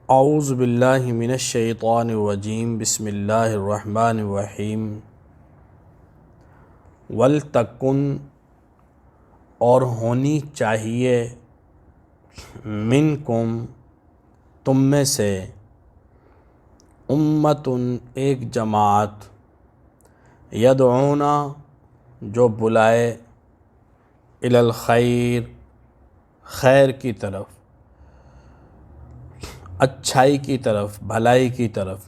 اعوذ باللہ من الشیطان الرجیم بسم اللہ الرحمن الرحیم ولتکن اور ہونی چاہیے منکم تم میں سے امتن ایک جماعت یدعونا جو بلائے الی الخیر خیر کی طرف، اچھائی کی طرف، بھلائی کی طرف،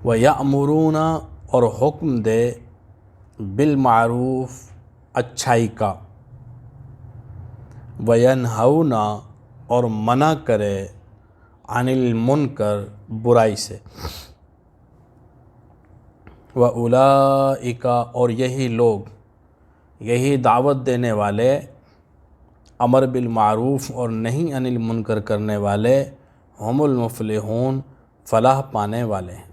وَيَأْمُرُونَ اور حکم دے بالمعروف اچھائی کا، وَيَنْهَوْنَ اور منع کرے عن المنکر برائی سے، وَأُولَئِكَ اور یہی لوگ، یہی دعوت دینے والے، امر بالمعروف اور نہیں عن المنکر کرنے والے، ہم المفلحون فلاح پانے والے ہیں۔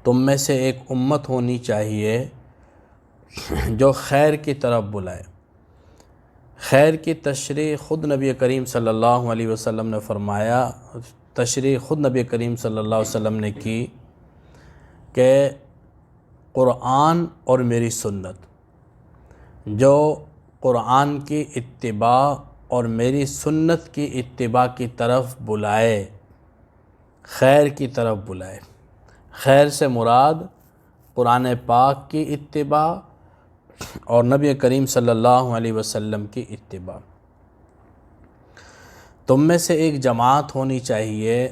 تم میں سے ایک امت ہونی چاہیے جو خیر کی طرف بلائے۔ خیر کی تشریح خود نبی کریم صلی اللہ علیہ وسلم نے فرمایا، تشریح خود نبی کریم صلی اللہ علیہ وسلم نے کی کہ قرآن اور میری سنت، جو قرآن کی اتباع اور میری سنت کی اتباع کی طرف بلائے، خیر کی طرف بلائے۔ خیر سے مراد قرآن پاک کی اتباع اور نبی کریم صلی اللہ علیہ وسلم کی اتباع۔ تم میں سے ایک جماعت ہونی چاہیے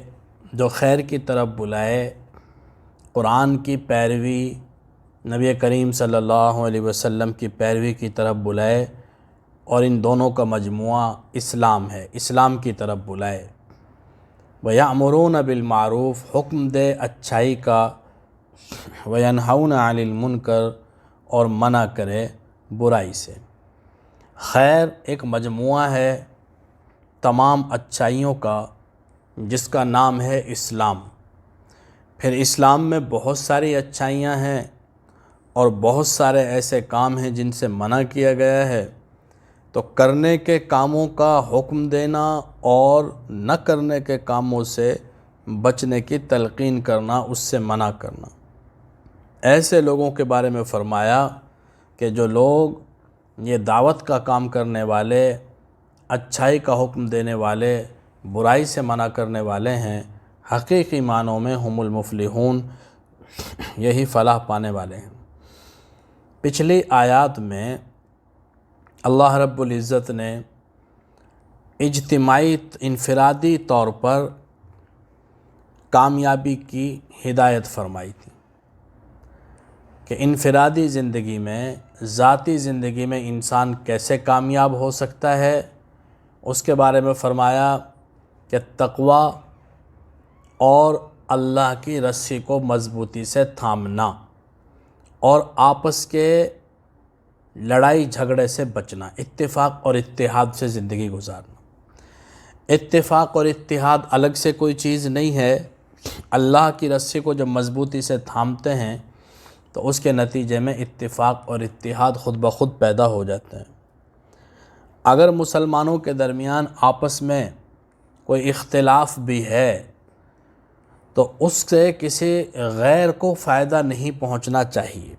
جو خیر کی طرف بلائے، قرآن کی پیروی، نبی کریم صلی اللہ علیہ وسلم کی پیروی کی طرف بلائے، اور ان دونوں کا مجموعہ اسلام ہے، اسلام کی طرف بلائے۔ وَيَأْمُرُونَ بِالْمَعْرُوف حکم دے اچھائی کا، وَيَنْهَوْنَ عَنِ الْمُنکر اور منع کرے برائی سے۔ خیر ایک مجموعہ ہے تمام اچھائیوں کا جس کا نام ہے اسلام۔ پھر اسلام میں بہت ساری اچھائیاں ہیں اور بہت سارے ایسے کام ہیں جن سے منع کیا گیا ہے، تو کرنے کے کاموں کا حکم دینا اور نہ کرنے کے کاموں سے بچنے کی تلقین کرنا، اس سے منع کرنا۔ ایسے لوگوں کے بارے میں فرمایا کہ جو لوگ یہ دعوت کا کام کرنے والے، اچھائی کا حکم دینے والے، برائی سے منع کرنے والے ہیں، حقیقی معنوں میں ہم المفلحون، یہی فلاح پانے والے ہیں۔ پچھلی آیات میں اللہ رب العزت نے اجتماعی انفرادی طور پر کامیابی کی ہدایت فرمائی تھی کہ انفرادی زندگی میں، ذاتی زندگی میں انسان کیسے کامیاب ہو سکتا ہے۔ اس کے بارے میں فرمایا کہ تقوی اور اللہ کی رسی کو مضبوطی سے تھامنا اور آپس کے لڑائی جھگڑے سے بچنا، اتفاق اور اتحاد سے زندگی گزارنا۔ اتفاق اور اتحاد الگ سے کوئی چیز نہیں ہے۔ اللہ کی رسی کو جب مضبوطی سے تھامتے ہیں تو اس کے نتیجے میں اتفاق اور اتحاد خود بخود پیدا ہو جاتے ہیں۔ اگر مسلمانوں کے درمیان آپس میں کوئی اختلاف بھی ہے تو اس سے کسی غیر کو فائدہ نہیں پہنچنا چاہیے،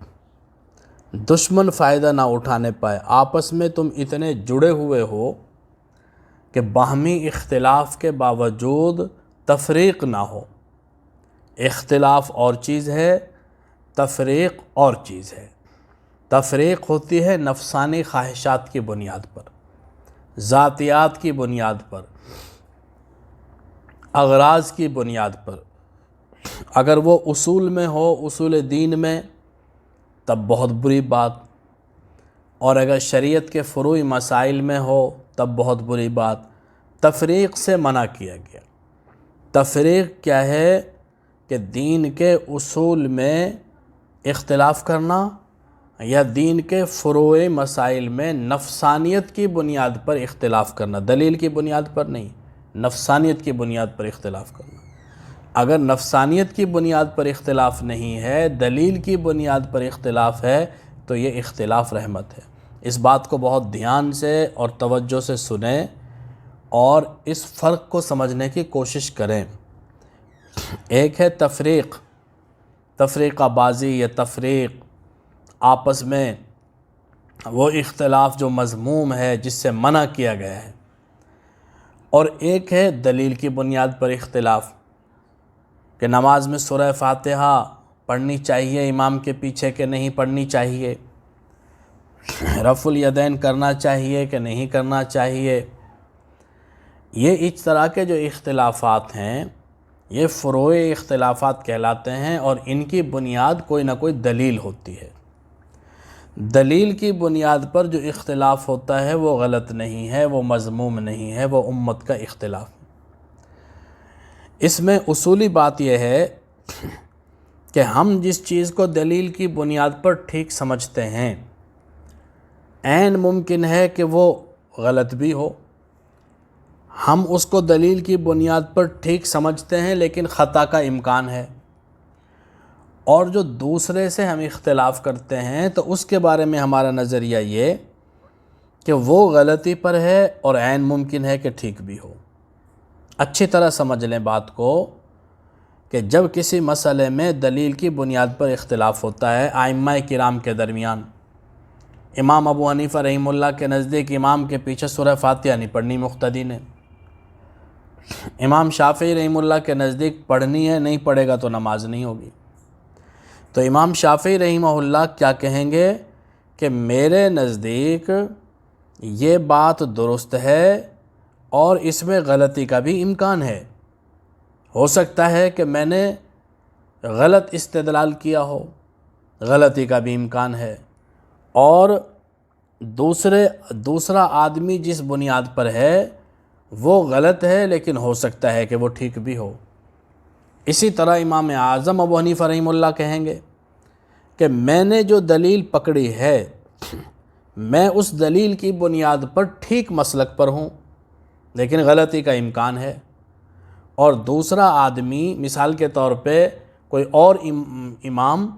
دشمن فائدہ نہ اٹھانے پائے۔ آپس میں تم اتنے جڑے ہوئے ہو کہ باہمی اختلاف کے باوجود تفریق نہ ہو۔ اختلاف اور چیز ہے، تفریق اور چیز ہے۔ تفریق ہوتی ہے نفسانی خواہشات کی بنیاد پر، ذاتیات کی بنیاد پر، اغراض کی بنیاد پر۔ اگر وہ اصول میں ہو، اصول دین میں، تب بہت بری بات، اور اگر شریعت کے فروعی مسائل میں ہو تب بہت بری بات۔ تفریق سے منع کیا گیا۔ تفریق کیا ہے کہ دین کے اصول میں اختلاف کرنا یا دین کے فروعی مسائل میں نفسانیت کی بنیاد پر اختلاف کرنا، دلیل کی بنیاد پر نہیں، نفسانیت کی بنیاد پر اختلاف کرنا۔ اگر نفسانیت کی بنیاد پر اختلاف نہیں ہے، دلیل کی بنیاد پر اختلاف ہے، تو یہ اختلاف رحمت ہے۔ اس بات کو بہت دھیان سے اور توجہ سے سنیں اور اس فرق کو سمجھنے کی کوشش کریں۔ ایک ہے تفریقہ بازی یا تفریق، آپس میں وہ اختلاف جو مذموم ہے، جس سے منع کیا گیا ہے، اور ایک ہے دلیل کی بنیاد پر اختلاف کہ نماز میں سورہ فاتحہ پڑھنی چاہیے امام کے پیچھے کہ نہیں پڑھنی چاہیے، رفع الیدین کرنا چاہیے کہ نہیں کرنا چاہیے۔ یہ اس طرح کے جو اختلافات ہیں یہ فروع اختلافات کہلاتے ہیں، اور ان کی بنیاد کوئی نہ کوئی دلیل ہوتی ہے۔ دلیل کی بنیاد پر جو اختلاف ہوتا ہے وہ غلط نہیں ہے، وہ مذموم نہیں ہے، وہ امت کا اختلاف۔ اس میں اصولی بات یہ ہے کہ ہم جس چیز کو دلیل کی بنیاد پر ٹھیک سمجھتے ہیں، عین ممکن ہے کہ وہ غلط بھی ہو۔ ہم اس کو دلیل کی بنیاد پر ٹھیک سمجھتے ہیں لیکن خطا کا امکان ہے، اور جو دوسرے سے ہم اختلاف کرتے ہیں تو اس کے بارے میں ہمارا نظریہ یہ کہ وہ غلطی پر ہے اور عین ممکن ہے کہ ٹھیک بھی ہو۔ اچھی طرح سمجھ لیں بات کو کہ جب کسی مسئلے میں دلیل کی بنیاد پر اختلاف ہوتا ہے ائمہ کرام کے درمیان، امام ابو حنیفہ رحمہ اللہ کے نزدیک امام کے پیچھے سورہ فاتحہ نہیں پڑھنی مقتدی نے، امام شافعی رحمہ اللہ کے نزدیک پڑھنی ہے، نہیں پڑھے گا تو نماز نہیں ہوگی۔ تو امام شافعی رحمہ اللہ کیا کہیں گے کہ میرے نزدیک یہ بات درست ہے اور اس میں غلطی کا بھی امکان ہے، ہو سکتا ہے کہ میں نے غلط استدلال کیا ہو، غلطی کا بھی امکان ہے، اور دوسرا آدمی جس بنیاد پر ہے وہ غلط ہے لیکن ہو سکتا ہے کہ وہ ٹھیک بھی ہو۔ اسی طرح امام اعظم ابو حنیفہ رحمہ اللہ کہیں گے کہ میں نے جو دلیل پکڑی ہے میں اس دلیل کی بنیاد پر ٹھیک مسلک پر ہوں لیکن غلطی کا امکان ہے، اور دوسرا آدمی مثال کے طور پہ کوئی اور امام،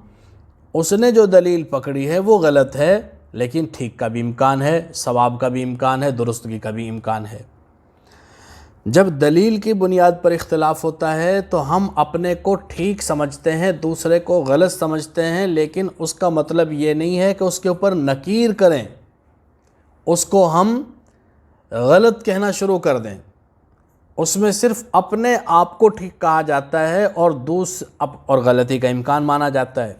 اس نے جو دلیل پکڑی ہے وہ غلط ہے لیکن ٹھیک کا بھی امکان ہے، ثواب کا بھی امکان ہے، درستگی کا بھی امکان ہے۔ جب دلیل کی بنیاد پر اختلاف ہوتا ہے تو ہم اپنے کو ٹھیک سمجھتے ہیں، دوسرے کو غلط سمجھتے ہیں، لیکن اس کا مطلب یہ نہیں ہے کہ اس کے اوپر نکیر کریں، اس کو ہم غلط کہنا شروع کر دیں۔ اس میں صرف اپنے آپ کو ٹھیک کہا جاتا ہے اور غلطی کا امکان مانا جاتا ہے،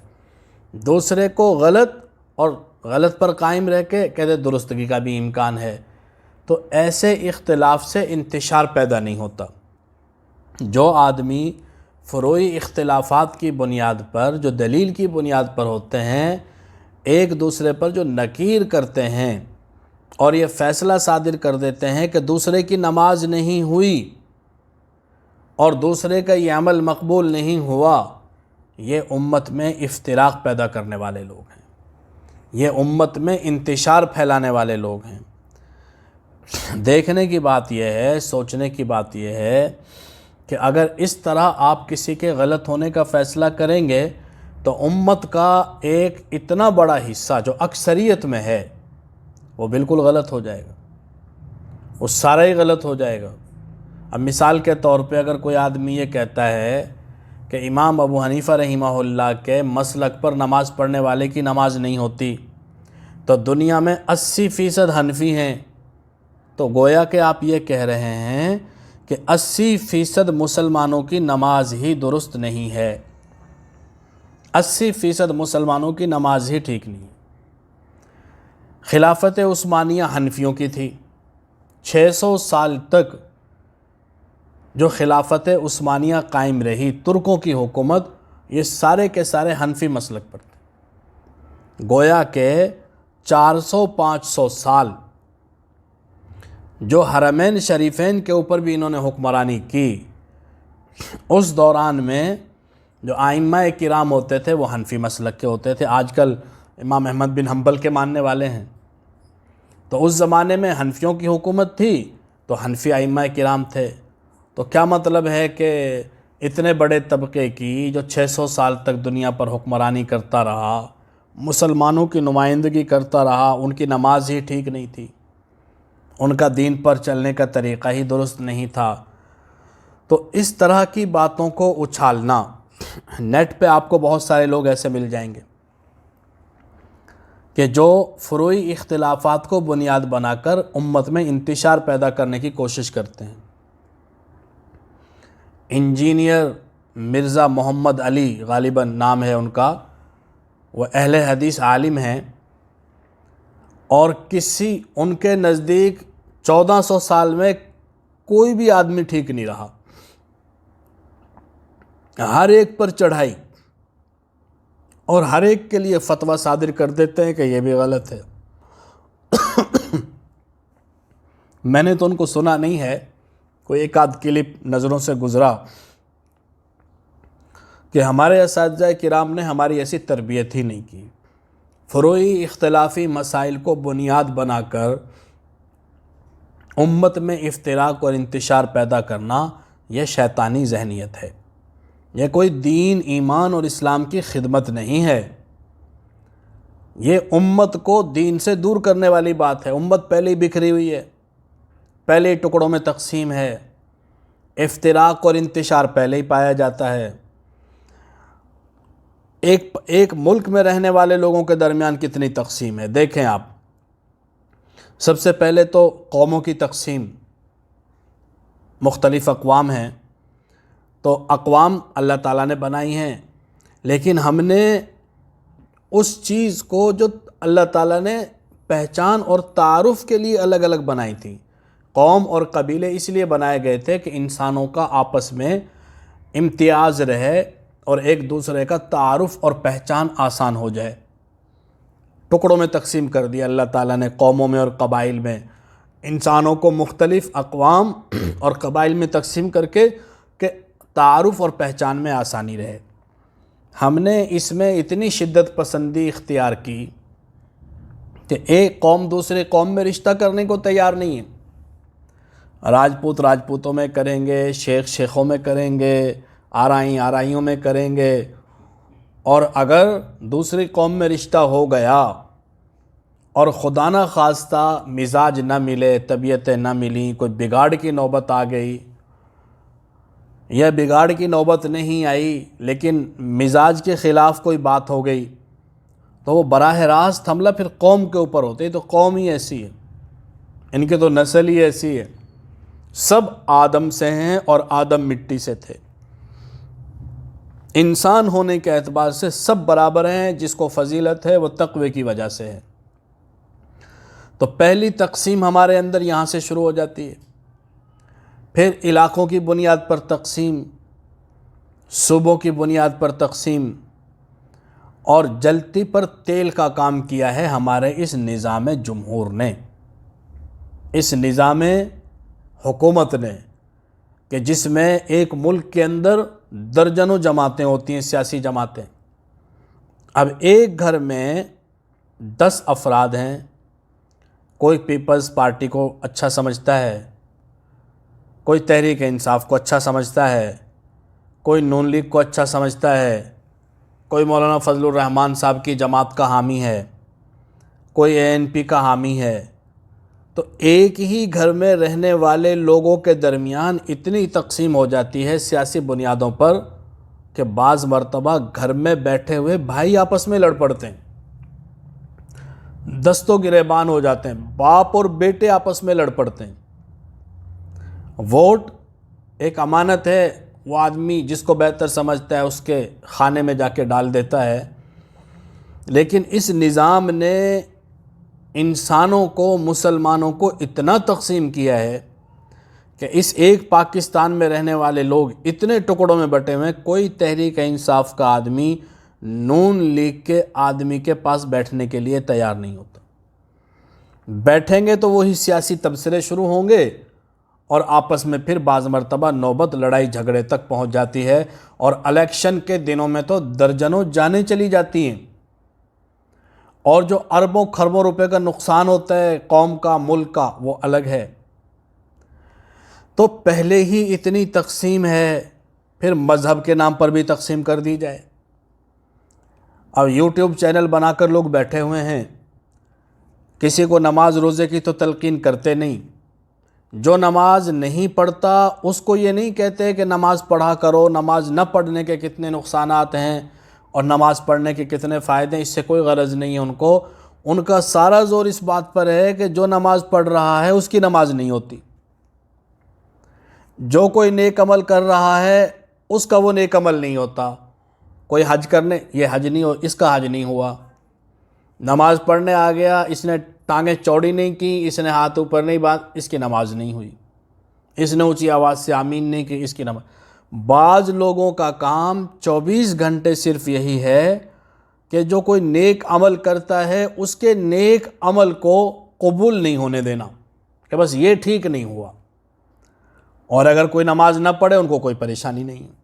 دوسرے کو غلط اور غلط پر قائم رہ کے کہتے درستگی کا بھی امکان ہے۔ تو ایسے اختلاف سے انتشار پیدا نہیں ہوتا۔ جو آدمی فروعی اختلافات کی بنیاد پر، جو دلیل کی بنیاد پر ہوتے ہیں، ایک دوسرے پر جو نکیر کرتے ہیں اور یہ فیصلہ صادر کر دیتے ہیں کہ دوسرے کی نماز نہیں ہوئی اور دوسرے کا یہ عمل مقبول نہیں ہوا، یہ امت میں افتراق پیدا کرنے والے لوگ ہیں، یہ امت میں انتشار پھیلانے والے لوگ ہیں۔ دیکھنے کی بات یہ ہے، سوچنے کی بات یہ ہے کہ اگر اس طرح آپ کسی کے غلط ہونے کا فیصلہ کریں گے تو امت کا ایک اتنا بڑا حصہ جو اکثریت میں ہے وہ بالکل غلط ہو جائے گا، وہ سارا ہی غلط ہو جائے گا۔ اب مثال کے طور پہ اگر کوئی آدمی یہ کہتا ہے کہ امام ابو حنیفہ رحمہ اللہ کے مسلک پر نماز پڑھنے والے کی نماز نہیں ہوتی، تو دنیا میں 80% حنفی ہیں، تو گویا کہ آپ یہ کہہ رہے ہیں کہ 80% مسلمانوں کی نماز ہی درست نہیں ہے، 80% مسلمانوں کی نماز ہی ٹھیک نہیں ہے۔ خلافت عثمانیہ حنفیوں کی تھی، 600 سال تک جو خلافت عثمانیہ قائم رہی، ترکوں کی حکومت، یہ سارے کے سارے حنفی مسلک پر تھے۔ گویا کہ 400-500 سال جو حرمین شریفین کے اوپر بھی انہوں نے حکمرانی کی، اس دوران میں جو ائمہ کرام ہوتے تھے وہ حنفی مسلک کے ہوتے تھے۔ آج کل امام احمد بن حنبل کے ماننے والے ہیں، تو اس زمانے میں حنفیوں کی حکومت تھی تو حنفی ائمہ کرام تھے۔ تو کیا مطلب ہے کہ اتنے بڑے طبقے کی جو 600 سال تک دنیا پر حکمرانی کرتا رہا، مسلمانوں کی نمائندگی کرتا رہا، ان کی نماز ہی ٹھیک نہیں تھی، ان کا دین پر چلنے کا طریقہ ہی درست نہیں تھا۔ تو اس طرح کی باتوں کو اچھالنا، نیٹ پہ آپ کو بہت سارے لوگ ایسے مل جائیں گے کہ جو فروعی اختلافات کو بنیاد بنا کر امت میں انتشار پیدا کرنے کی کوشش کرتے ہیں۔ انجینئر مرزا محمد علی غالباً نام ہے ان کا، وہ اہل حدیث عالم ہیں، اور ان کے نزدیک 1400 سال میں کوئی بھی آدمی ٹھیک نہیں رہا، ہر ایک پر چڑھائی، اور ہر ایک کے لیے فتویٰ صادر کر دیتے ہیں کہ یہ بھی غلط ہے۔ میں نے تو ان کو سنا نہیں ہے، کوئی ایک آدھ کلپ نظروں سے گزرا کہ ہمارے اساتذہ کرام نے ہماری ایسی تربیت ہی نہیں کی۔ فروعی اختلافی مسائل کو بنیاد بنا کر امت میں افتراق اور انتشار پیدا کرنا یہ شیطانی ذہنیت ہے، یہ کوئی دین، ایمان اور اسلام کی خدمت نہیں ہے، یہ امت کو دین سے دور کرنے والی بات ہے۔ امت پہلے ہی بکھری ہوئی ہے، پہلے ہی ٹکڑوں میں تقسیم ہے، افتراق اور انتشار پہلے ہی پایا جاتا ہے۔ ایک ملک میں رہنے والے لوگوں کے درمیان کتنی تقسیم ہے دیکھیں آپ۔ سب سے پہلے تو قوموں کی تقسیم، مختلف اقوام ہیں، تو اقوام اللہ تعالیٰ نے بنائی ہیں، لیکن ہم نے اس چیز کو جو اللہ تعالیٰ نے پہچان اور تعارف کے لیے الگ الگ بنائی تھی۔ قوم اور قبیلے اس لیے بنائے گئے تھے کہ انسانوں کا آپس میں امتیاز رہے اور ایک دوسرے کا تعارف اور پہچان آسان ہو جائے۔ ٹکڑوں میں تقسیم کر دیا اللہ تعالیٰ نے، قوموں میں اور قبائل میں، انسانوں کو مختلف اقوام اور قبائل میں تقسیم کر کے کہ تعارف اور پہچان میں آسانی رہے۔ ہم نے اس میں اتنی شدت پسندی اختیار کی کہ ایک قوم دوسرے قوم میں رشتہ کرنے کو تیار نہیں ہے۔ راجپوت راجپوتوں میں کریں گے، شیخ شیخوں میں کریں گے، آرائی آرائیوں میں کریں گے، اور اگر دوسری قوم میں رشتہ ہو گیا اور خدا نہ خواستہ مزاج نہ ملے، طبیعتیں نہ ملیں، کوئی بگاڑ کی نوبت آ گئی، یا بگاڑ کی نوبت نہیں آئی لیکن مزاج کے خلاف کوئی بات ہو گئی، تو وہ براہ راست حملہ پھر قوم کے اوپر ہوتے، تو قوم ہی ایسی ہے، ان کی تو نسل ہی ایسی ہے، سب آدم سے ہیں اور آدم مٹی سے تھے، انسان ہونے کے اعتبار سے سب برابر ہیں، جس کو فضیلت ہے وہ تقوی کی وجہ سے ہے۔ تو پہلی تقسیم ہمارے اندر یہاں سے شروع ہو جاتی ہے، پھر علاقوں کی بنیاد پر تقسیم، صوبوں کی بنیاد پر تقسیم، اور جلتی پر تیل کا کام کیا ہے ہمارے اس نظام جمہور نے، اس نظام حکومت نے، کہ جس میں ایک ملک کے اندر درجنوں جماعتیں ہوتی ہیں، سیاسی جماعتیں۔ اب ایک گھر میں 10 افراد ہیں، کوئی پیپلز پارٹی کو اچھا سمجھتا ہے، کوئی تحریک انصاف کو اچھا سمجھتا ہے، کوئی نون لیگ کو اچھا سمجھتا ہے، کوئی مولانا فضل الرحمان صاحب کی جماعت کا حامی ہے، کوئی ANP کا حامی ہے۔ تو ایک ہی گھر میں رہنے والے لوگوں کے درمیان اتنی تقسیم ہو جاتی ہے سیاسی بنیادوں پر کہ بعض مرتبہ گھر میں بیٹھے ہوئے بھائی آپس میں لڑ پڑتے ہیں، دستوں گریبان ہو جاتے ہیں، باپ اور بیٹے آپس میں لڑ پڑتے ہیں۔ ووٹ ایک امانت ہے، وہ آدمی جس کو بہتر سمجھتا ہے اس کے خانے میں جا کے ڈال دیتا ہے، لیکن اس نظام نے انسانوں کو، مسلمانوں کو اتنا تقسیم کیا ہے کہ اس ایک پاکستان میں رہنے والے لوگ اتنے ٹکڑوں میں بٹے ہوئے ہیں، کوئی تحریک انصاف کا آدمی نون لیگ کے آدمی کے پاس بیٹھنے کے لیے تیار نہیں ہوتا۔ بیٹھیں گے تو وہی سیاسی تبصرے شروع ہوں گے، اور آپس میں پھر بعض مرتبہ نوبت لڑائی جھگڑے تک پہنچ جاتی ہے، اور الیکشن کے دنوں میں تو درجنوں جانیں چلی جاتی ہیں، اور جو اربوں خربوں روپے کا نقصان ہوتا ہے قوم کا، ملک کا، وہ الگ ہے۔ تو پہلے ہی اتنی تقسیم ہے، پھر مذہب کے نام پر بھی تقسیم کر دی جائے۔ اب یوٹیوب چینل بنا کر لوگ بیٹھے ہوئے ہیں، کسی کو نماز روزے کی تو تلقین کرتے نہیں، جو نماز نہیں پڑھتا اس کو یہ نہیں کہتے کہ نماز پڑھا کرو، نماز نہ پڑھنے کے کتنے نقصانات ہیں اور نماز پڑھنے کے کتنے فائدے ہیں، اس سے کوئی غرض نہیں ہے ان کو۔ ان کا سارا زور اس بات پر ہے کہ جو نماز پڑھ رہا ہے اس کی نماز نہیں ہوتی، جو کوئی نیک عمل کر رہا ہے اس کا وہ نیک عمل نہیں ہوتا۔ کوئی حج کرنے، یہ حج نہیں ہو، اس کا حج نہیں ہوا۔ نماز پڑھنے آ گیا، اس نے ٹانگیں چوڑی نہیں کی، اس نے ہاتھ اوپر نہیں باندھ، اس کی نماز نہیں ہوئی۔ اس نے اونچی آواز سے آمین نہیں کی، اس کی نماز۔ بعض لوگوں کا کام 24 گھنٹے صرف یہی ہے کہ جو کوئی نیک عمل کرتا ہے اس کے نیک عمل کو قبول نہیں ہونے دینا، کہ بس یہ ٹھیک نہیں ہوا۔ اور اگر کوئی نماز نہ پڑھے ان کو کوئی پریشانی نہیں ہے،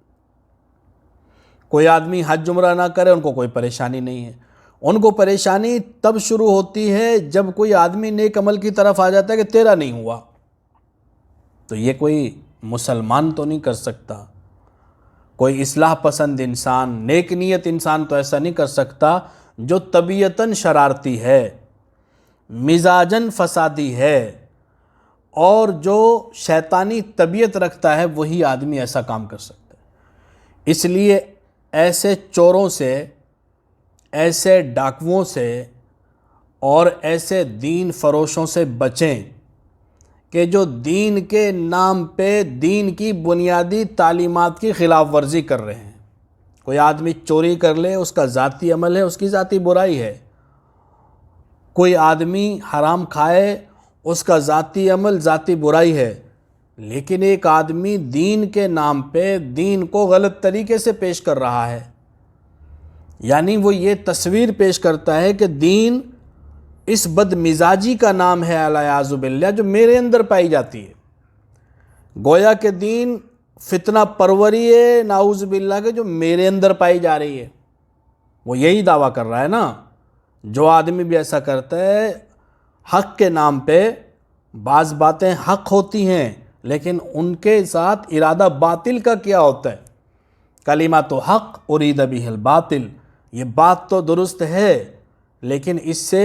کوئی آدمی حج عمرہ نہ کرے ان کو کوئی پریشانی نہیں ہے۔ ان کو پریشانی تب شروع ہوتی ہے جب کوئی آدمی نیک عمل کی طرف آ جاتا ہے کہ تیرا نہیں ہوا۔ تو یہ کوئی مسلمان تو نہیں کر سکتا، کوئی اصلاح پسند انسان، نیک نیت انسان تو ایسا نہیں کر سکتا۔ جو طبیعتاً شرارتی ہے، مزاجاً فسادی ہے اور جو شیطانی طبیعت رکھتا ہے وہی آدمی ایسا کام کر سکتا ہے۔ اس لیے ایسے چوروں سے، ایسے ڈاکوؤں سے اور ایسے دین فروشوں سے بچیں کہ جو دین کے نام پہ دین کی بنیادی تعلیمات کی خلاف ورزی کر رہے ہیں۔ کوئی آدمی چوری کر لے، اس کا ذاتی عمل ہے، اس کی ذاتی برائی ہے۔ کوئی آدمی حرام کھائے، اس کا ذاتی عمل، ذاتی برائی ہے۔ لیکن ایک آدمی دین کے نام پہ دین کو غلط طریقے سے پیش کر رہا ہے، یعنی وہ یہ تصویر پیش کرتا ہے کہ دین اس بد مزاجی کا نام ہے الیاذ باللہ جو میرے اندر پائی جاتی ہے، گویا کہ دین فتنہ پروری ہے نعوذ باللہ کہ جو میرے اندر پائی جا رہی ہے۔ وہ یہی دعویٰ کر رہا ہے نا۔ جو آدمی بھی ایسا کرتا ہے، حق کے نام پہ بعض باتیں حق ہوتی ہیں لیکن ان کے ساتھ ارادہ باطل کا کیا ہوتا ہے۔ کلمۃ حق ارید بہ الباطل، یہ بات تو درست ہے لیکن اس سے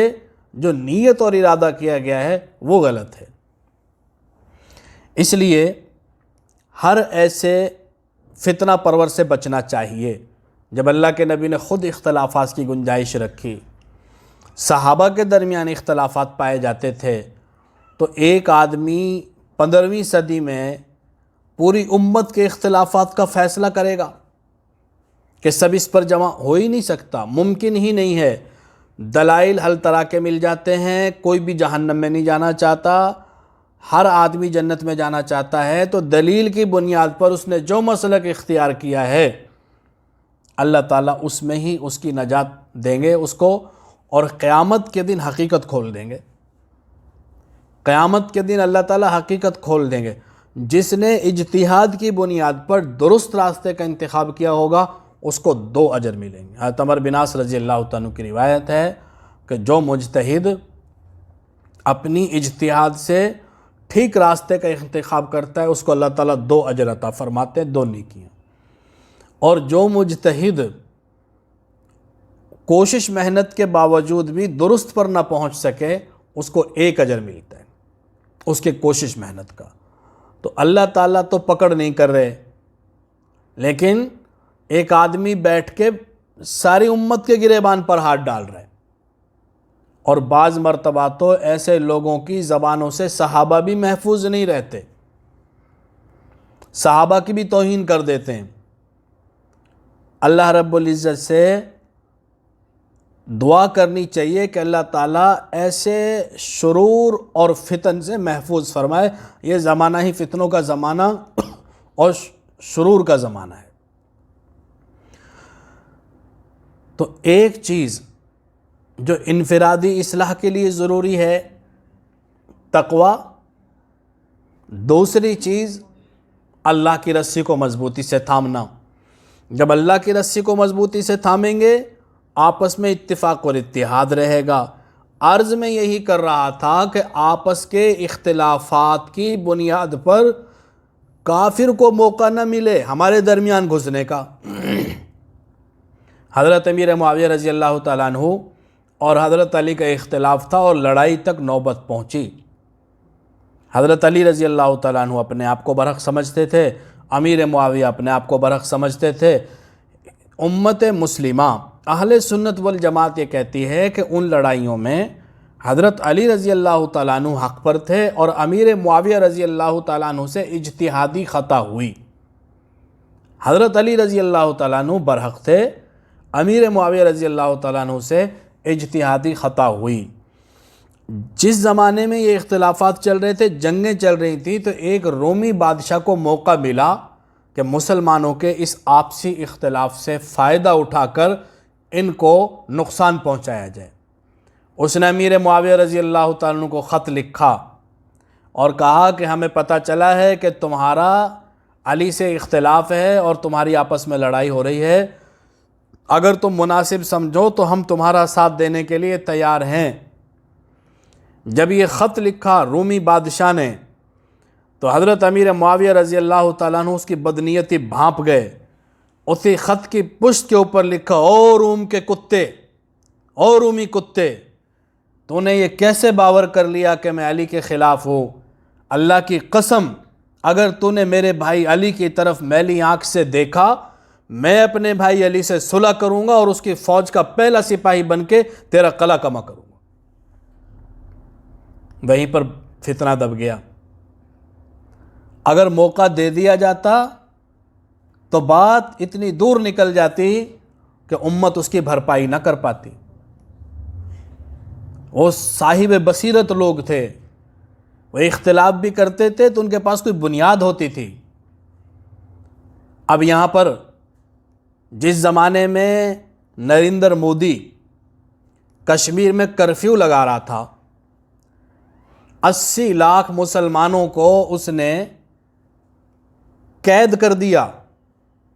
جو نیت اور ارادہ کیا گیا ہے وہ غلط ہے۔ اس لیے ہر ایسے فتنہ پرور سے بچنا چاہیے۔ جب اللہ کے نبی نے خود اختلافات کی گنجائش رکھی، صحابہ کے درمیان اختلافات پائے جاتے تھے، تو ایک آدمی 15ویں صدی میں پوری امت کے اختلافات کا فیصلہ کرے گا کہ سب اس پر جمع ہو ہی نہیں سکتا، ممکن ہی نہیں ہے۔ دلائل ہر طرح کے مل جاتے ہیں، کوئی بھی جہنم میں نہیں جانا چاہتا، ہر آدمی جنت میں جانا چاہتا ہے، تو دلیل کی بنیاد پر اس نے جو مسلک اختیار کیا ہے اللہ تعالیٰ اس میں ہی اس کی نجات دیں گے اس کو، اور قیامت کے دن حقیقت کھول دیں گے۔ قیامت کے دن اللہ تعالیٰ حقیقت کھول دیں گے۔ جس نے اجتہاد کی بنیاد پر درست راستے کا انتخاب کیا ہوگا اس کو 2 اجر ملیں گے۔ حضرت عمر بن عاص رضی اللہ تعالیٰ کی روایت ہے کہ جو مجتہد اپنی اجتہاد سے ٹھیک راستے کا انتخاب کرتا ہے اس کو اللہ تعالیٰ 2 اجر عطا فرماتے ہیں، 2 نیکیاں۔ اور جو مجتہد کوشش محنت کے باوجود بھی درست پر نہ پہنچ سکے اس کو 1 اجر ملتا ہے اس کے کوشش محنت کا۔ تو اللہ تعالیٰ تو پکڑ نہیں کر رہے، لیکن ایک آدمی بیٹھ کے ساری امت کے گریبان پر ہاتھ ڈال رہے ہیں۔ اور بعض مرتبہ تو ایسے لوگوں کی زبانوں سے صحابہ بھی محفوظ نہیں رہتے، صحابہ کی بھی توہین کر دیتے ہیں۔ اللہ رب العزت سے دعا کرنی چاہیے کہ اللہ تعالیٰ ایسے شرور اور فتن سے محفوظ فرمائے۔ یہ زمانہ ہی فتنوں کا زمانہ اور شرور کا زمانہ ہے۔ تو ایک چیز جو انفرادی اصلاح کے لیے ضروری ہے تقوی، دوسری چیز اللہ کی رسی کو مضبوطی سے تھامنا۔ جب اللہ کی رسی کو مضبوطی سے تھامیں گے آپس میں اتفاق اور اتحاد رہے گا۔ عرض میں یہی کر رہا تھا کہ آپس کے اختلافات کی بنیاد پر کافر کو موقع نہ ملے ہمارے درمیان گھسنے کا۔ حضرت امیر معاویہ رضی اللہ تعالیٰ عنہ اور حضرت علی کا اختلاف تھا اور لڑائی تک نوبت پہنچی۔ حضرت علی رضی اللہ تعالیٰ عنہ اپنے آپ کو برحق سمجھتے تھے، امیر معاویہ اپنے آپ کو برحق سمجھتے تھے۔ امت مسلمہ اہل سنت والجماعت یہ کہتی ہے کہ ان لڑائیوں میں حضرت علی رضی اللہ تعالیٰ عنہ حق پر تھے اور امیر معاویہ رضی اللہ تعالیٰ عنہ سے اجتہادی خطا ہوئی۔ حضرت علی رضی اللہ تعالیٰ عنہ برحق تھے، امیر معاویہ رضی اللہ تعالیٰ عنہ سے اجتہادی خطا ہوئی۔ جس زمانے میں یہ اختلافات چل رہے تھے، جنگیں چل رہی تھیں، تو ایک رومی بادشاہ کو موقع ملا کہ مسلمانوں کے اس آپسی اختلاف سے فائدہ اٹھا کر ان کو نقصان پہنچایا جائے۔ اس نے امیر معاویہ رضی اللہ تعالیٰ عنہ کو خط لکھا اور کہا کہ ہمیں پتہ چلا ہے کہ تمہارا علی سے اختلاف ہے اور تمہاری آپس میں لڑائی ہو رہی ہے، اگر تم مناسب سمجھو تو ہم تمہارا ساتھ دینے کے لیے تیار ہیں۔ جب یہ خط لکھا رومی بادشاہ نے تو حضرت امیر معاویہ رضی اللہ تعالیٰ عنہ اس کی بدنیتی بھانپ گئے۔ اسی خط کی پشت کے اوپر لکھا، او روم کے کتے، او رومی کتے، تو نے یہ کیسے باور کر لیا کہ میں علی کے خلاف ہوں؟ اللہ کی قسم، اگر تو نے میرے بھائی علی کی طرف میلی آنکھ سے دیکھا، میں اپنے بھائی علی سے صلح کروں گا اور اس کی فوج کا پہلا سپاہی بن کے تیرا قلعہ کما کروں گا۔ وہیں پر فتنہ دب گیا۔ اگر موقع دے دیا جاتا تو بات اتنی دور نکل جاتی کہ امت اس کی بھرپائی نہ کر پاتی۔ وہ صاحب بصیرت لوگ تھے، وہ اختلاف بھی کرتے تھے تو ان کے پاس کوئی بنیاد ہوتی تھی۔ اب یہاں پر جس زمانے میں نریندر مودی کشمیر میں کرفیو لگا رہا تھا، 80 لاکھ مسلمانوں کو اس نے قید کر دیا،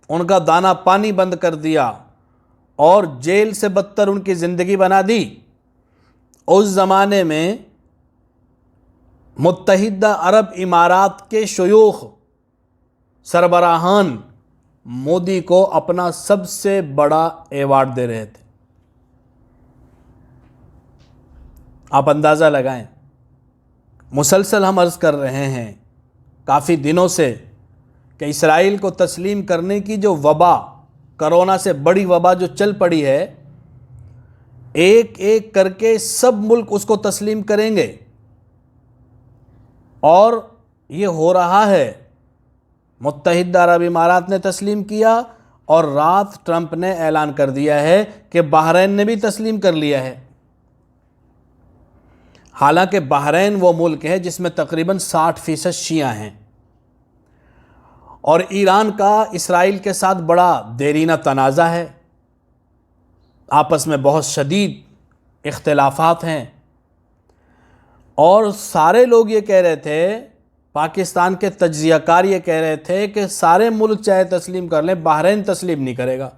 ان کا دانہ پانی بند کر دیا اور جیل سے بدتر ان کی زندگی بنا دی۔ اس زمانے میں متحدہ عرب امارات کے شیوخ سربراہان مودی کو اپنا سب سے بڑا ایوارڈ دے رہے تھے۔ آپ اندازہ لگائیں، مسلسل ہم عرض کر رہے ہیں کافی دنوں سے کہ اسرائیل کو تسلیم کرنے کی جو وبا، کرونا سے بڑی وبا جو چل پڑی ہے، ایک ایک کر کے سب ملک اس کو تسلیم کریں گے، اور یہ ہو رہا ہے۔ متحدہ عرب امارات نے تسلیم کیا اور رات ٹرمپ نے اعلان کر دیا ہے کہ بحرین نے بھی تسلیم کر لیا ہے۔ حالانکہ بحرین وہ ملک ہے جس میں تقریباً 60% شیعہ ہیں، اور ایران کا اسرائیل کے ساتھ بڑا دیرینہ تنازع ہے، آپس میں بہت شدید اختلافات ہیں، اور سارے لوگ یہ کہہ رہے تھے، پاکستان کے تجزیہ کار یہ کہہ رہے تھے کہ سارے ملک چاہے تسلیم کر لیں، بحرین تسلیم نہیں کرے گا۔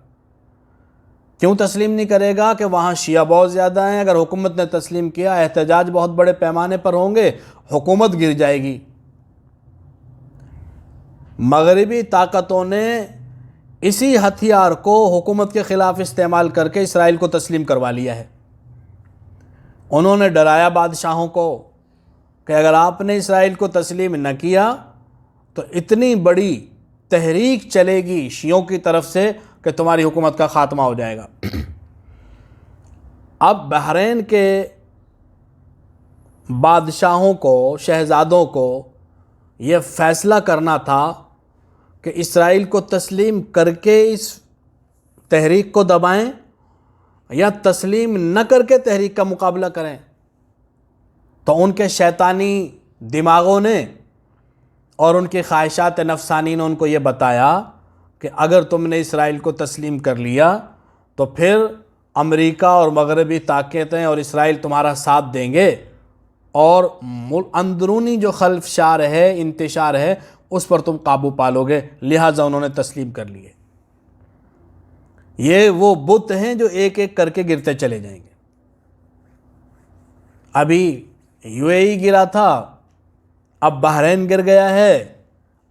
کیوں تسلیم نہیں کرے گا؟ کہ وہاں شیعہ بہت زیادہ ہیں، اگر حکومت نے تسلیم کیا احتجاج بہت بڑے پیمانے پر ہوں گے، حکومت گر جائے گی۔ مغربی طاقتوں نے اسی ہتھیار کو حکومت کے خلاف استعمال کر کے اسرائیل کو تسلیم کروا لیا ہے۔ انہوں نے ڈرایا بادشاہوں کو کہ اگر آپ نے اسرائیل کو تسلیم نہ کیا تو اتنی بڑی تحریک چلے گی شیعوں کی طرف سے کہ تمہاری حکومت کا خاتمہ ہو جائے گا۔ اب بحرین کے بادشاہوں کو، شہزادوں کو یہ فیصلہ کرنا تھا کہ اسرائیل کو تسلیم کر کے اس تحریک کو دبائیں یا تسلیم نہ کر کے تحریک کا مقابلہ کریں۔ تو ان کے شیطانی دماغوں نے اور ان کی خواہشات نفسانی نے ان کو یہ بتایا کہ اگر تم نے اسرائیل کو تسلیم کر لیا تو پھر امریکہ اور مغربی طاقتیں اور اسرائیل تمہارا ساتھ دیں گے، اور اندرونی جو خلفشار ہے، انتشار ہے، اس پر تم قابو پالو گے، لہٰذا انہوں نے تسلیم کر لیے۔ یہ وہ بت ہیں جو ایک ایک کر کے گرتے چلے جائیں گے۔ ابھی یو اے ای گرا تھا، اب بحرین گر گیا ہے،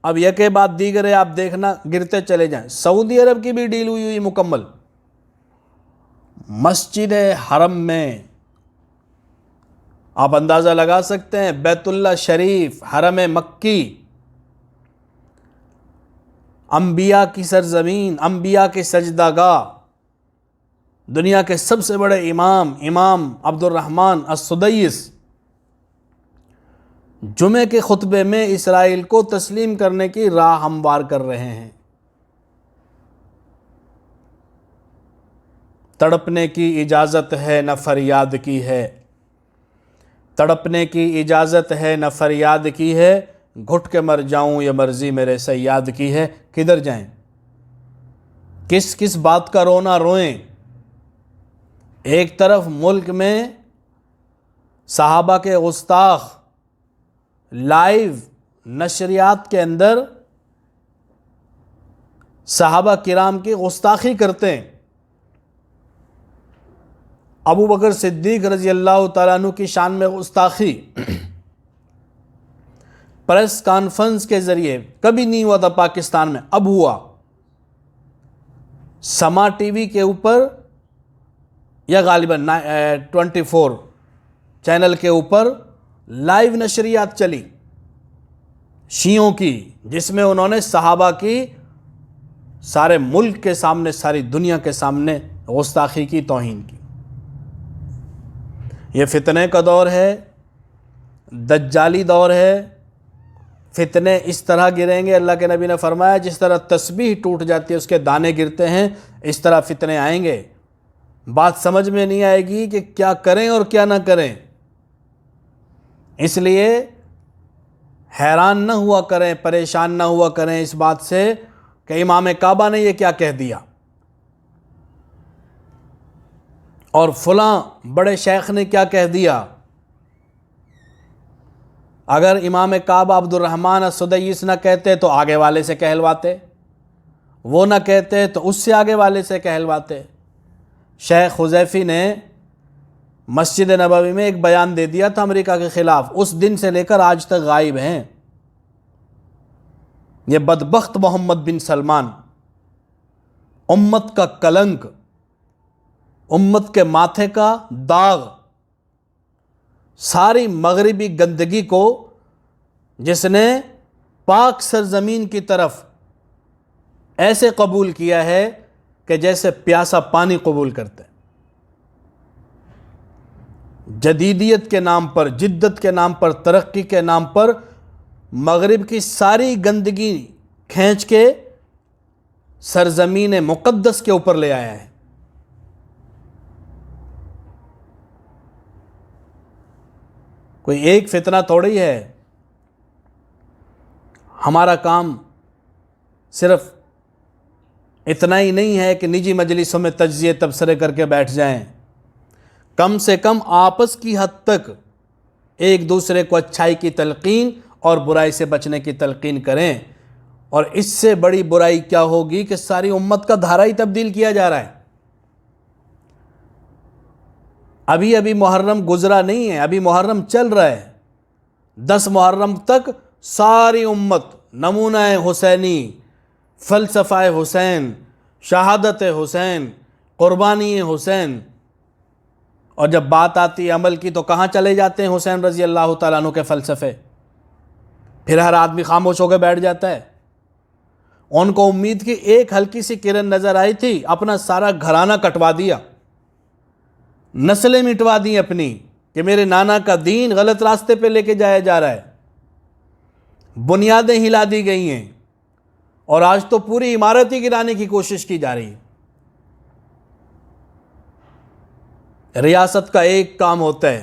اب یہ کے بعد دیگرے آپ دیکھنا گرتے چلے جائیں۔ سعودی عرب کی بھی ڈیل ہوئی مکمل۔ مسجد حرم میں آپ اندازہ لگا سکتے ہیں بیت اللہ شریف، حرم مکی، انبیاء کی سرزمین، انبیاء کے سجدہ گاہ، دنیا کے سب سے بڑے امام عبد الرحمن السدیس جمعے کے خطبے میں اسرائیل کو تسلیم کرنے کی راہ ہموار کر رہے ہیں۔ تڑپنے کی اجازت ہے نہ فریاد کی ہے، تڑپنے کی اجازت ہے نہ فریاد کی ہے، گھٹ کے مر جاؤں یہ مرضی میرے سیاد کی ہے۔ کدھر جائیں؟ کس کس بات کا رونا روئیں؟ ایک طرف ملک میں صحابہ کے گستاخ لائیو نشریات کے اندر صحابہ کرام کی گستاخی کرتے ہیں، ابو بکر صدیق رضی اللہ تعالیٰ عنہ کی شان میں گستاخی پریس کانفرنس کے ذریعے کبھی نہیں ہوا تھا پاکستان میں، اب ہوا۔ سما ٹی وی کے اوپر یا غالباً 24 چینل کے اوپر لائیو نشریات چلی شیعوں کی، جس میں انہوں نے صحابہ کی سارے ملک کے سامنے، ساری دنیا کے سامنے گستاخی کی، توہین کی۔ یہ فتنے کا دور ہے، دجالی دور ہے، فتنے اس طرح گریں گے، اللہ کے نبی نے فرمایا جس طرح تسبیح ٹوٹ جاتی ہے اس کے دانے گرتے ہیں، اس طرح فتنے آئیں گے۔ بات سمجھ میں نہیں آئے گی کہ کیا کریں اور کیا نہ کریں، اس لیے حیران نہ ہوا کریں، پریشان نہ ہوا کریں اس بات سے کہ امام کعبہ نے یہ کیا کہہ دیا اور فلاں بڑے شیخ نے کیا کہہ دیا۔ اگر امام کعبہ عبد الرحمن السدیس نہ کہتے تو آگے والے سے کہلواتے، وہ نہ کہتے تو اس سے آگے والے سے کہلواتے۔ شیخ حذیفی نے مسجد نبوی میں ایک بیان دے دیا تھا امریکہ کے خلاف، اس دن سے لے کر آج تک غائب ہیں۔ یہ بدبخت محمد بن سلمان امت کا کلنک، امت کے ماتھے کا داغ، ساری مغربی گندگی کو جس نے پاک سرزمین کی طرف ایسے قبول کیا ہے کہ جیسے پیاسا پانی قبول کرتے، جدیدیت کے نام پر، جدت کے نام پر، ترقی کے نام پر مغرب کی ساری گندگی کھینچ کے سرزمین مقدس کے اوپر لے آیا ہے۔ کوئی ایک فتنہ تھوڑی ہے۔ ہمارا کام صرف اتنا ہی نہیں ہے کہ نجی مجلسوں میں تجزیے تبصرے کر کے بیٹھ جائیں، کم سے کم آپس کی حد تک ایک دوسرے کو اچھائی کی تلقین اور برائی سے بچنے کی تلقین کریں۔ اور اس سے بڑی برائی کیا ہوگی کہ ساری امت کا دھارا ہی تبدیل کیا جا رہا ہے۔ ابھی محرم گزرا نہیں ہے، ابھی محرم چل رہا ہے۔ 10 محرم تک ساری امت نمونہ حسینی، فلسفہ حسین، شہادت حسین، قربانی حسین، اور جب بات آتی ہے عمل کی تو کہاں چلے جاتے ہیں حسین رضی اللہ تعالیٰ عنہ کے فلسفے؟ پھر ہر آدمی خاموش ہو کے بیٹھ جاتا ہے۔ ان کو امید کی ایک ہلکی سی کرن نظر آئی تھی، اپنا سارا گھرانہ کٹوا دیا، نسلیں مٹوا دی اپنی، کہ میرے نانا کا دین غلط راستے پہ لے کے جایا جا رہا ہے، بنیادیں ہلا دی گئی ہیں، اور آج تو پوری عمارت ہی گرانے کی کوشش کی جا رہی ہے۔ ریاست کا ایک کام ہوتا ہے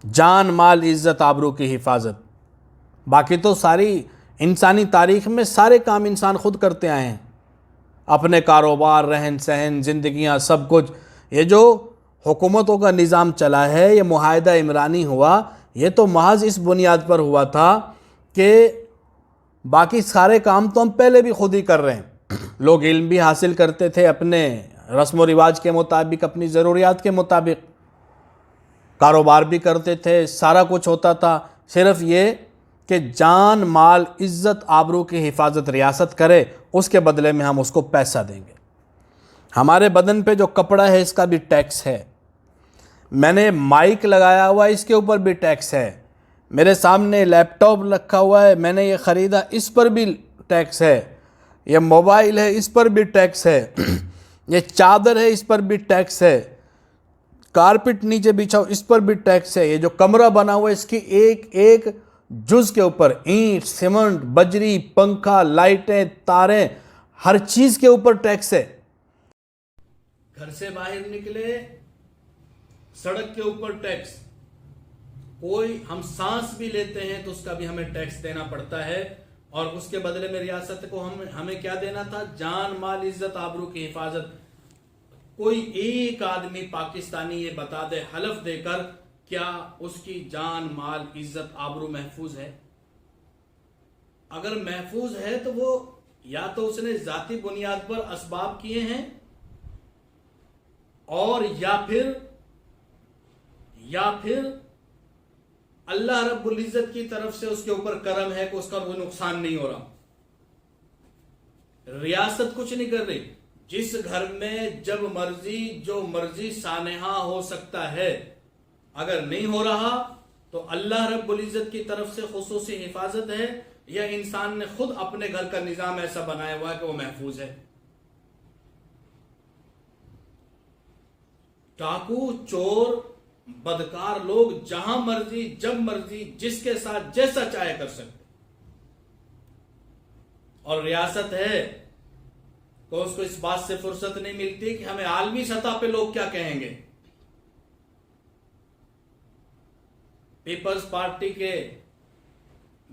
جان مال عزت آبرو کی حفاظت، باقی تو ساری انسانی تاریخ میں سارے کام انسان خود کرتے آئے ہیں، اپنے کاروبار، رہن سہن، زندگیاں، سب کچھ۔ یہ جو حکومتوں کا نظام چلا ہے، یہ معاہدہ عمرانی ہوا، یہ تو محض اس بنیاد پر ہوا تھا کہ باقی سارے کام تو ہم پہلے بھی خود ہی کر رہے ہیں۔ لوگ علم بھی حاصل کرتے تھے اپنے رسم و رواج کے مطابق، اپنی ضروریات کے مطابق، کاروبار بھی کرتے تھے، سارا کچھ ہوتا تھا۔ صرف یہ کہ جان مال عزت آبرو کی حفاظت ریاست کرے، اس کے بدلے میں ہم اس کو پیسہ دیں گے۔ ہمارے بدن پہ جو کپڑا ہے اس کا بھی ٹیکس ہے۔ میں نے مائک لگایا ہوا ہے اس کے اوپر بھی ٹیکس ہے، میرے سامنے لیپ ٹاپ رکھا ہوا ہے میں نے یہ خریدا اس پر بھی ٹیکس ہے، یہ موبائل ہے اس پر بھی ٹیکس ہے، یہ چادر ہے اس پر بھی ٹیکس ہے، کارپٹ نیچے بچھاؤ اس پر بھی ٹیکس ہے، یہ جو کمرہ بنا ہوا ہے اس کی ایک ایک جز کے اوپر اینٹ، سیمنٹ، بجری، پنکھا، لائٹیں، تاریں، ہر چیز کے اوپر ٹیکس ہے۔ گھر سے باہر نکلے سڑک کے اوپر ٹیکس، کوئی ہم سانس بھی لیتے ہیں تو اس کا بھی ہمیں ٹیکس دینا پڑتا ہے، اور اس کے بدلے میں ریاست کو ہمیں کیا دینا تھا؟ جان، مال، عزت، آبرو کی حفاظت۔ کوئی ایک آدمی پاکستانی یہ بتا دے حلف دے کر کیا اس کی جان، مال، عزت، آبرو محفوظ ہے؟ اگر محفوظ ہے تو وہ یا تو اس نے ذاتی بنیاد پر اسباب کیے ہیں، اور یا پھر اللہ رب العزت کی طرف سے اس کے اوپر کرم ہے کہ اس کا کوئی نقصان نہیں ہو رہا۔ ریاست کچھ نہیں کر رہی۔ جس گھر میں جب مرضی جو مرضی سانحہ ہو سکتا ہے، اگر نہیں ہو رہا تو اللہ رب العزت کی طرف سے خصوصی حفاظت ہے، یا انسان نے خود اپنے گھر کا نظام ایسا بنایا ہوا ہے کہ وہ محفوظ ہے۔ ڈاکو، چور، بدکار لوگ جہاں مرضی جب مرضی جس کے ساتھ جیسا چاہے کر سکتے، اور ریاست ہے تو اس کو اس بات سے فرصت نہیں ملتی کہ ہمیں عالمی سطح پہ لوگ کیا کہیں گے۔ پیپلز پارٹی کے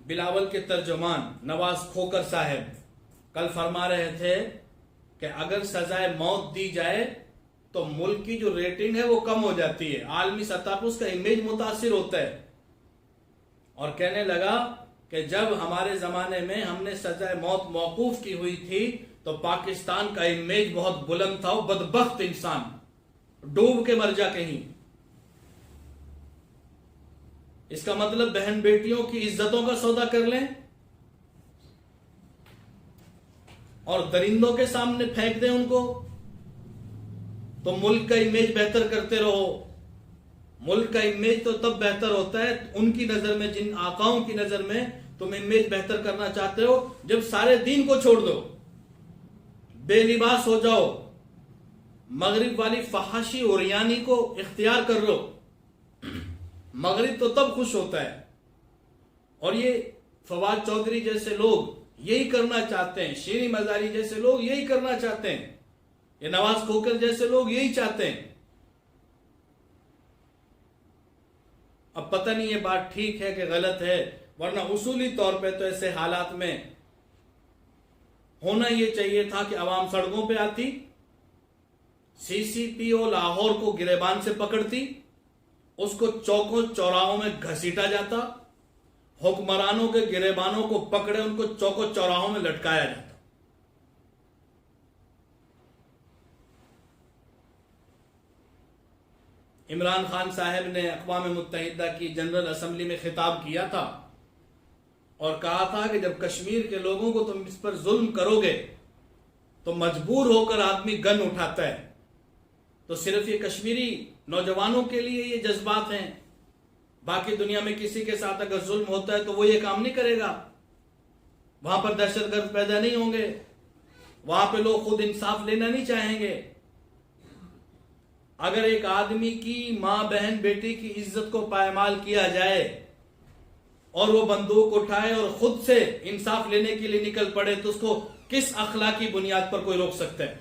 بلاول کے ترجمان نواز کھوکر صاحب کل فرما رہے تھے کہ اگر سزائے موت دی جائے تو ملک کی جو ریٹنگ ہے وہ کم ہو جاتی ہے، عالمی سطح پر اس کا امیج متاثر ہوتا ہے، اور کہنے لگا کہ جب ہمارے زمانے میں ہم نے سزائے موت موقوف کی ہوئی تھی تو پاکستان کا امیج بہت بلند تھا، وہ بدبخت انسان ڈوب کے مر جا کہیں۔ اس کا مطلب بہن بیٹیوں کی عزتوں کا سودا کر لیں اور درندوں کے سامنے پھینک دیں ان کو، تو ملک کا امیج بہتر کرتے رہو۔ ملک کا امیج تو تب بہتر ہوتا ہے ان کی نظر میں، جن آقاؤں کی نظر میں تم امیج بہتر کرنا چاہتے ہو، جب سارے دین کو چھوڑ دو، بے لباس ہو جاؤ، مغرب والی فحاشی اوریانی کو اختیار کر لو۔ مغرب تو تب خوش ہوتا ہے، اور یہ فواد چودھری جیسے لوگ یہی کرنا چاہتے ہیں، شیریں مزاری جیسے لوگ یہی کرنا چاہتے ہیں، یہ نواز کھوکر جیسے لوگ یہی چاہتے ہیں۔ اب پتہ نہیں یہ بات ٹھیک ہے کہ غلط ہے، ورنہ اصولی طور پہ تو ایسے حالات میں ہونا یہ چاہیے تھا کہ عوام سڑکوں پہ آتی، سی سی پی او لاہور کو گریبان سے پکڑتی، اس کو چوکوں چوراہوں میں گھسیٹا جاتا، حکمرانوں کے گریبانوں کو پکڑے ان کو چوکوں چوراہوں میں لٹکایا جاتا۔ عمران خان صاحب نے اقوام متحدہ کی جنرل اسمبلی میں خطاب کیا تھا اور کہا تھا کہ جب کشمیر کے لوگوں کو تم اس پر ظلم کرو گے تو مجبور ہو کر آدمی گن اٹھاتا ہے، تو صرف یہ کشمیری نوجوانوں کے لیے یہ جذبات ہیں، باقی دنیا میں کسی کے ساتھ اگر ظلم ہوتا ہے تو وہ یہ کام نہیں کرے گا، وہاں پر دہشت گرد پیدا نہیں ہوں گے، وہاں پہ لوگ خود انصاف لینا نہیں چاہیں گے۔ اگر ایک آدمی کی ماں، بہن، بیٹی کی عزت کو پائمال کیا جائے اور وہ بندوق اٹھائے اور خود سے انصاف لینے کے لیے نکل پڑے تو اس کو کس اخلاقی بنیاد پر کوئی روک سکتا ہے؟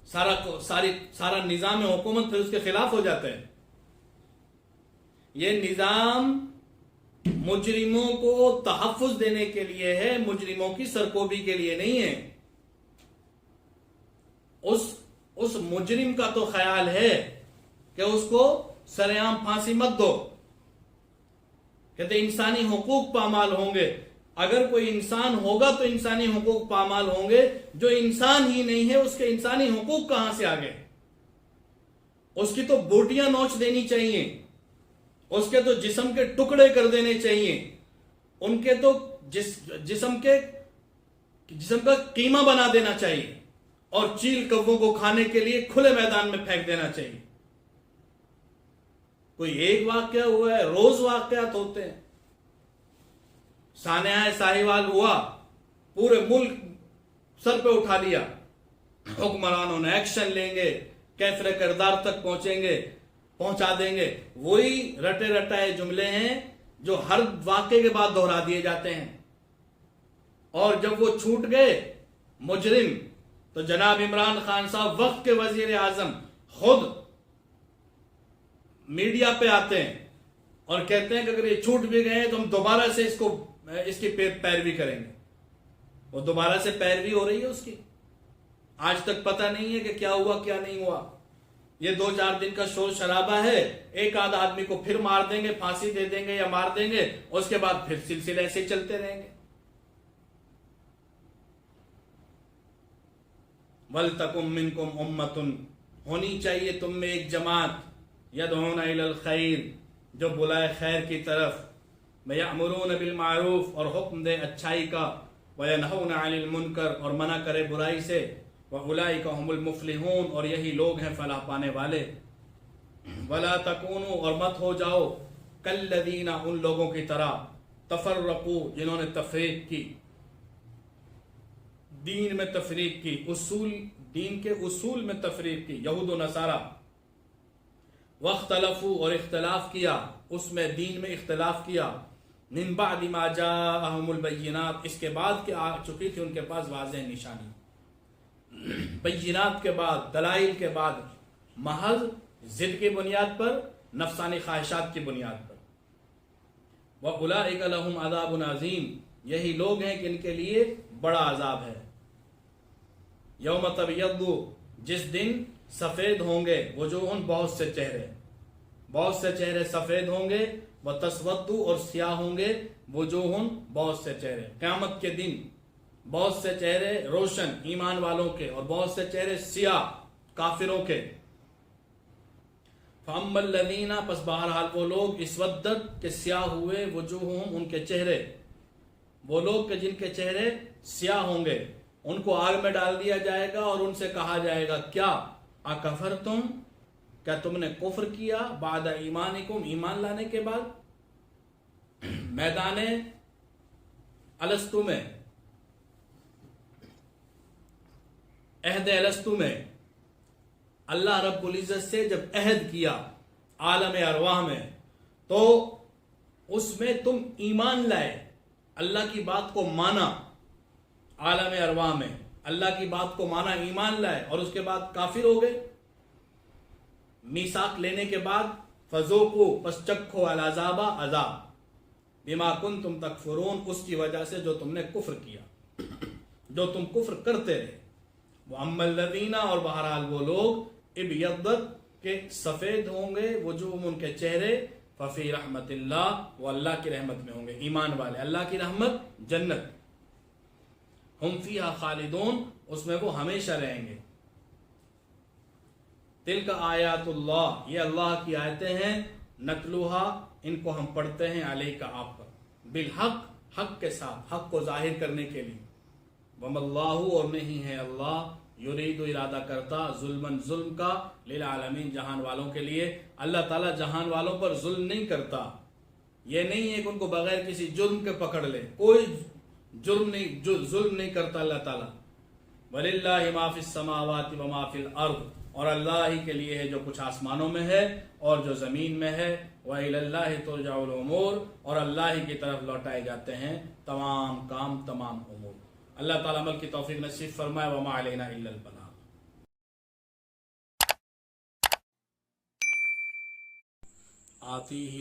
سارا نظام حکومت پھر اس کے خلاف ہو جاتا ہے۔ یہ نظام مجرموں کو تحفظ دینے کے لیے ہے، مجرموں کی سرکوبی کے لیے نہیں ہے۔ اس مجرم کا تو خیال ہے کہ اس کو سر عام پھانسی مت دو، کہتے انسانی حقوق پامال ہوں گے۔ اگر کوئی انسان ہوگا تو انسانی حقوق پامال ہوں گے، جو انسان ہی نہیں ہے اس کے انسانی حقوق کہاں سے آگے؟ اس کی تو بوٹیاں نوچ دینی چاہیے، اس کے تو جسم کے ٹکڑے کر دینے چاہیے، ان کے تو جسم کا قیمہ بنا دینا چاہیے، اور چیل کبوں کو کھانے کے لیے کھلے میدان میں پھینک دینا چاہیے. کوئی ایک واقعہ ہوا ہے؟ روز واقعات ہوتے ہیں. سانحہ ساہیوال ہوا، پورے ملک سر پہ اٹھا لیا. حکمرانوں نے ایکشن لیں گے، کیفر کردار تک پہنچا دیں گے. وہی رٹے رٹائے جملے ہیں جو ہر واقعے کے بعد دہرا دیے جاتے ہیں. اور جب وہ چھوٹ گئے مجرم، تو جناب عمران خان صاحب وقت کے وزیر اعظم خود میڈیا پہ آتے ہیں اور کہتے ہیں کہ اگر یہ چھوٹ بھی گئے ہیں تو ہم دوبارہ سے اس کی پیروی کریں گے. وہ دوبارہ سے پیروی ہو رہی ہے اس کی. آج تک پتہ نہیں ہے کہ کیا ہوا کیا نہیں ہوا. یہ 2-4 دن کا شور شرابہ ہے. ایک آدھ آدمی کو پھر مار دیں گے، پھانسی دے دیں گے یا مار دیں گے، اس کے بعد پھر سلسلے ایسے چلتے رہیں گے. وَلْتَكُمْ مِنْكُمْ أُمَّةٌ، ہونی چاہیے تم میں ایک جماعت، يَدْعُونَ إِلَى الْخَيْرِ، جو بلائے خیر کی طرف، وَيَأْمُرُونَ بِالْمَعْرُوفِ، اور حکم دے اچھائی کا، وَيَنْهَوْنَ عَنِ الْمُنْكَرِ، اور منع کرے برائی سے، وَأُولَئِكَ هُمُ الْمُفْلِحُونَ، اور یہی لوگ ہیں فلاح پانے والے. وَلَا تَكُونُوا، اور مت ہو جاؤ، كَالَّذِينَ، ان لوگوں کی طرح، تفرقوا، جنہوں نے تفریق کی، دین میں تفریق کی، دین کے اصول میں تفریق کی، یہود و نصارہ. واختلفوا، اور اختلاف کیا، اس میں دین میں اختلاف کیا، من بعد ما جاءہم البینات، اس کے بعد کہ آ چکی تھی ان کے پاس واضح نشانی. بینات کے بعد، دلائل کے بعد، محض ضد کی بنیاد پر، نفسانی خواہشات کی بنیاد پر. وَأُولَئِكَ لَهُمْ عَذَابٌ عَظِيمٌ، یہی لوگ ہیں کہ ان کے لیے بڑا عذاب ہے. یوم تبیض، جس دن سفید ہوں گے وجوہ، بہت سے چہرے سفید ہوں گے، وتسود، اور سیاہ ہوں گے وجوہ، بہت سے چہرے. قیامت کے دن بہت سے چہرے روشن ایمان والوں کے اور بہت سے چہرے سیاہ کافروں کے. فَأَمَّا الَّذِينَ، پس بہرحال وہ لوگ، اسودت، کے سیاہ ہوئے، وجوہہم، ان کے چہرے، وہ لوگ کہ جن کے چہرے سیاہ ہوں گے، ان کو آگ میں ڈال دیا جائے گا اور ان سے کہا جائے گا کیا اکفرتم، کیا تم نے کفر کیا، بعد ایمانکم، ایمان لانے کے بعد. میدان الستو میں، عہد الستو میں اللہ رب العزت سے جب عہد کیا عالم ارواح میں، تو اس میں تم ایمان لائے، اللہ کی بات کو مانا. عالم ارواح میں اللہ کی بات کو مانا، ایمان لائے، اور اس کے بعد کافر ہو گئے. میثاق لینے کے بعد، فذوقوا، پس چکھو، العذاب، عذاب، بما کنتم تکفرون، اس کی وجہ سے جو تم نے کفر کیا، جو تم کفر کرتے رہے. وَأَمَّا الَّذِينَ، اور بہرحال وہ لوگ، ابیضت، کے سفید ہوں گے وجوہہم، ان کے چہرے، ففی رحمت اللہ، وہ اللہ کی رحمت میں ہوں گے. ایمان والے، اللہ کی رحمت، جنت. ہم فیہا خالدون، اس میں وہ ہمیشہ رہیں گے. تلک آیات اللہ، یہ اللہ کی آیتیں ہیں، نتلوہا، ان کو ہم پڑھتے ہیں، علیہ کا، آپ پر، بالحق، حق کے ساتھ، حق کو ظاہر کرنے کے لیے. وما اللہ، اور نہیں ہے اللہ، یرید، ارادہ کرتا، ظلم کا، للعالمین، جہان والوں کے لیے. اللہ تعالیٰ جہان والوں پر ظلم نہیں کرتا. یہ نہیں ہے کہ ان کو بغیر کسی جرم کے پکڑ لے، کوئی ظلم نہیں کرتا اللہ تعالیٰ. وَلِلَّهِ مَا فِي السَّمَاوَاتِ وَمَا فِي الْأَرْضِ، اور اللہ ہی کے لیے ہے جو کچھ آسمانوں میں ہے اور جو زمین میں ہے. وَإِلَى اللَّهِ تُرْجَعُ الْأُمُورُ، اور اللہ ہی کی طرف لوٹائے جاتے ہیں تمام کام، تمام امور. اللہ تعالیٰ عمل کی توفیق نصیب فرمائے. وَمَا عَلَيْنَا إِلَّا الْبَلَاغُ. آتی ہی